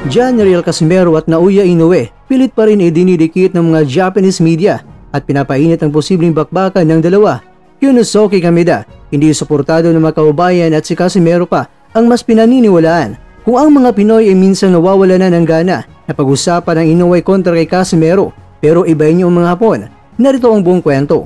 Gianriel Casimero at Naoya Inoue pilit pa rin idinidikit ng mga Japanese media at pinapainit ang posibleng bakbakan ng dalawa. Yunosuke Kameda, hindi suportado ng mga kaubayan at si Casimero pa ang mas pinaniniwalaan. Kung ang mga Pinoy ay minsan nawawala na ng gana na pag-usapan ng Inoue kontra kay Casimero, pero iba niyo ang mga Hapon. Narito ang buong kwento.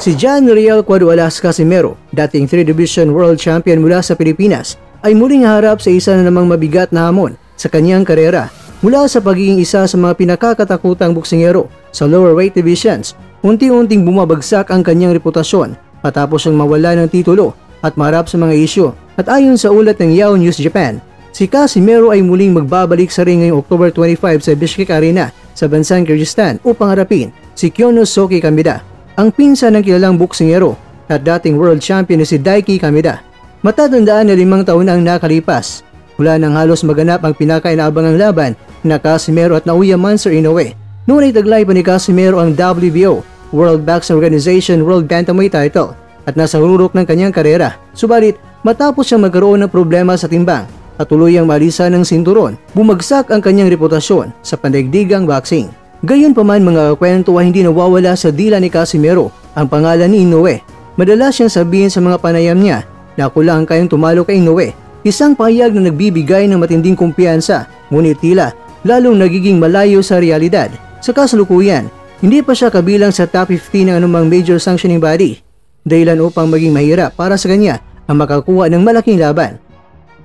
Si Gianriel Quadualas Casimero, dating 3 Division World Champion mula sa Pilipinas, ay muling harap sa isa na namang mabigat na hamon sa kanyang karera. Mula sa pagiging isa sa mga pinakakatakutang boksingero sa lower weight divisions, unti-unting bumabagsak ang kanyang reputasyon matapos siyang mawala ng titulo at marap sa mga isyu. At ayon sa ulat ng Yahoo News Japan, si Casimero ay muling magbabalik sa ring ngayong October 25 sa Bishkek Arena sa bansang Kyrgyzstan upang harapin si Yunosuke Kameda, ang pinsan ng kilalang boksingero at dating world champion na si Daiki Kameda. Matatandaan na 5 taon na ang nakalipas mula nang halos maganap ang pinakainaabangang laban na Casimero at Naoya Monster Inoue. Noon ay taglay pa ni Casimero ang WBO, World Boxing Organization World Bantamweight title at nasa hururok ng kanyang karera. Subalit, matapos siyang magkaroon ng problema sa timbang at tuluyang malisan ng sinturon, bumagsak ang kanyang reputasyon sa pandaigdigang boxing. Gayunpaman mga kwento ay hindi nawawala sa dila ni Casimero ang pangalan ni Inoue. Madalas siyang sabihin sa mga panayam niya na ako lang kayang tumalo kay Inoue. Isang pahayag na nagbibigay ng matinding kumpiyansa, ngunit tila lalong nagiging malayo sa realidad. Sa kasalukuyan, hindi pa siya kabilang sa top 15 ng anumang major sanctioning body, dahilan upang maging mahirap para sa kanya ang makakuha ng malaking laban.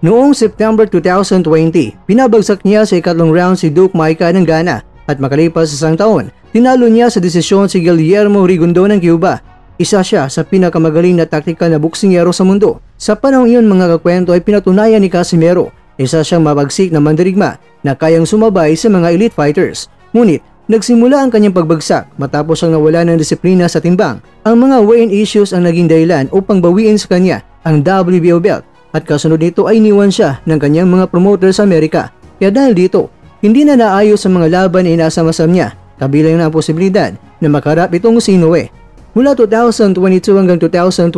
Noong September 2020, pinabagsak niya sa ikatlong round si Duke Maika ng Ghana at makalipas sa 1 taon, tinalo niya sa desisyon si Guillermo Rigondo ng Cuba. Isa siya sa pinakamagaling na taktikal na boksingero sa mundo. Sa panahong iyon mga kakwento ay pinatunayan ni Casimero, isa siyang mabagsik na mandirigma na kayang sumabay sa mga elite fighters. Ngunit, nagsimula ang kanyang pagbagsak matapos siyang nawala ng disiplina sa timbang. Ang mga weigh-in issues ang naging dahilan upang bawiin sa kanya ang WBO belt at kasunod nito ay iniwan siya ng kanyang mga promoter sa Amerika. Kaya dahil dito, hindi na naayos sa mga laban na inasamasam niya, kabilang na ang posibilidad na makarap itong si Inoue. Mula 2022 hanggang 2024,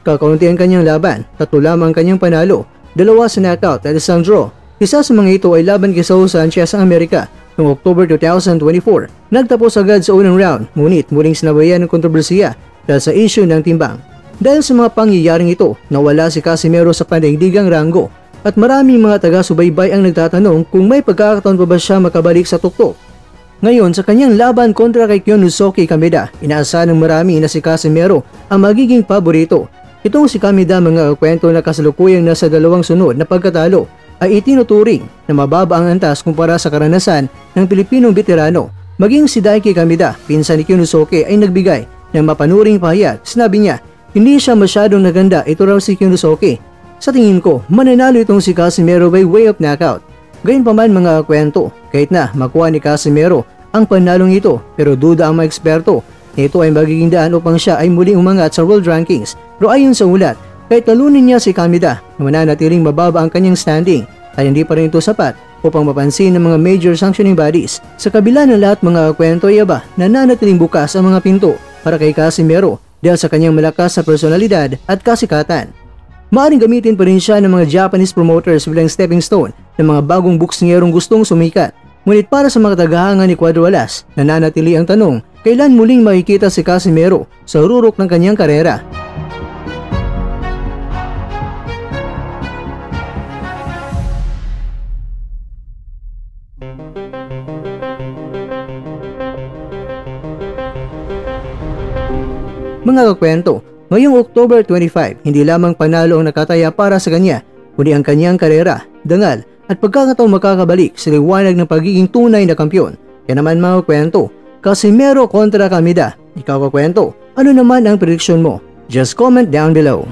kakaunti ang kanyang laban, 3 lamang ang kanyang panalo, 2 sa knockout at 1 draw. Isa sa mga ito ay laban kay Saul Sanchez sa Amerika noong October 2024. Nagtapos agad sa unang round, ngunit muling sinabayan ng kontrobersiya dahil sa issue ng timbang. Dahil sa mga pangyayaring ito, nawala si Casimero sa pandaigdigang ranggo at maraming mga taga-subaybay ang nagtatanong kung may pagkakataon pa ba siya makabalik sa tuktok. Ngayon, sa kanyang laban kontra kay Yunosuke Kameda, inaasahan ng marami na si Casimero ang magiging paborito. Itong si Kameda mga kwento na kasalukuyang nasa 2 sunod na pagkatalo ay itinuturing na mababa ang antas kumpara sa karanasan ng Pilipinong veterano. Maging si Daiki Kameda, pinsan ni Yunosuke, ay nagbigay ng mapanuring pahayag. Sinabi niya, hindi siya masyadong naganda, ito raw si Yunosuke. Sa tingin ko, mananalo itong si Casimero by way of knockout. Gayunpaman mga kwento, kahit na makuha ni Casimero ang panalong ito, pero duda ang mga eksperto na ito ay magiging daan upang siya ay muling umangat sa world rankings. Pero ayon sa ulat, kahit talunin niya si Kameda na mananatiling mababa ang kanyang standing, ay hindi pa rin ito sapat upang mapansin ng mga major sanctioning bodies. Sa kabila ng lahat mga kwento ay aba, nananatiling bukas ang mga pinto para kay Casimero dahil sa kanyang malakas sa personalidad at kasikatan. Maaring gamitin pa rin siya ng mga Japanese promoters bilang stepping stone ng mga bagong boksingerong gustong sumikat. Ngunit para sa mga tagahanga ni Quadualas, nananatili ang tanong, kailan muling makikita si Casimero sa hururok ng kanyang karera? Mga kakwento, ngayong October 25, hindi lamang panalo ang nakataya para sa kanya, kundi ang kanyang karera, dangal, at pagkakataong makakabalik sa liwanag ng pagiging tunay na kampyon. Yan naman mga kwento, Casimero kontra Kameda. Ikaw kakwento, ano naman ang prediction mo? Just comment down below.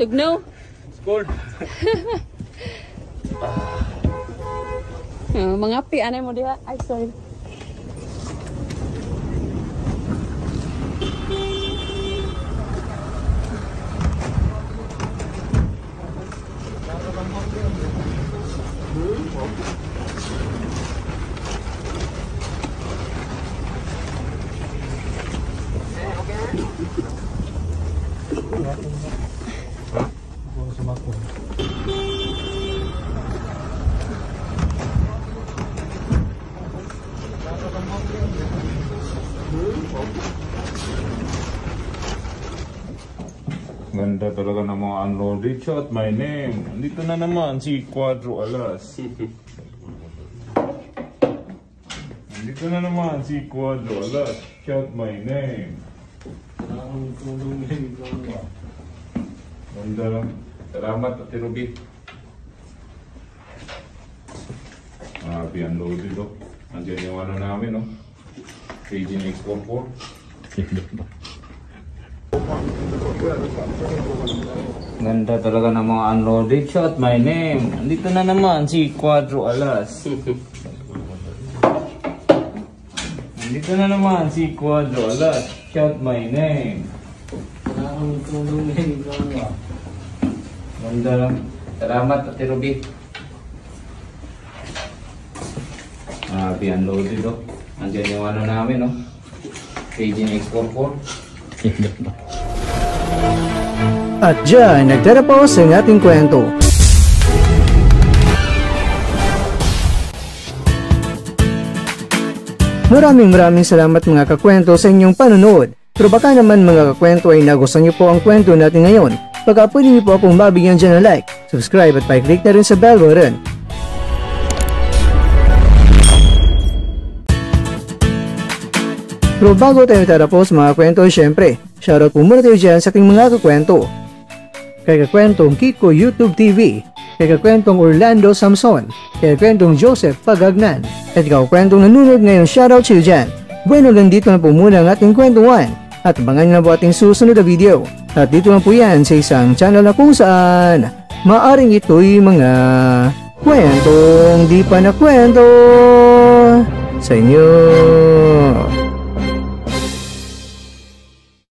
Tugnaw? School. Mga pi, anay mo diha. Ay, sorry. Ganda talaga ng mga unloaded shot. My name. Andito na naman si Cuadro Alas. Andito na naman si Cuadro Alas. Shout my name. Ganda lang. Salamat, Ate Ruby. Unloaded oh. Andiyan yung ano namin oh. Raging X44. Ganda talaga ng mga unloaded shot. My name. Andito na naman si Cuadro Alas. Andito na naman si Cuadro Alas. Shout my name. Ganda lang. Salamat, Ate Ruby. Unloaded oh. Andiyan yung ano namin oh. Raging X44. At dyan, nagtatapos ang ating kwento. Maraming salamat mga kakwento sa inyong panonood. Pero baka naman mga kakwento ay nagustuhan niyo po ang kwento natin ngayon. Baka pwede niyo po akong mabigyan dyan ng like, subscribe at pa-click na rin sa bell button. Pero bago tayo tatapos mga kwento, syempre, shoutout po muna tayo dyan sa ating mga kakwento. Kay kakwentong Kiko YouTube TV, kay kakwentong Orlando Samson, kay kakwentong Joseph Pagagnan, at kakwentong nanonood ngayon, shoutout sa iyo dyan. Bueno, dito na po muna ang ating kwentuhan, at abangan nyo na po ating susunod na video. At dito na po yan sa isang channel na kung saan maaring ito'y mga kwentong di pa na kwento sa inyo.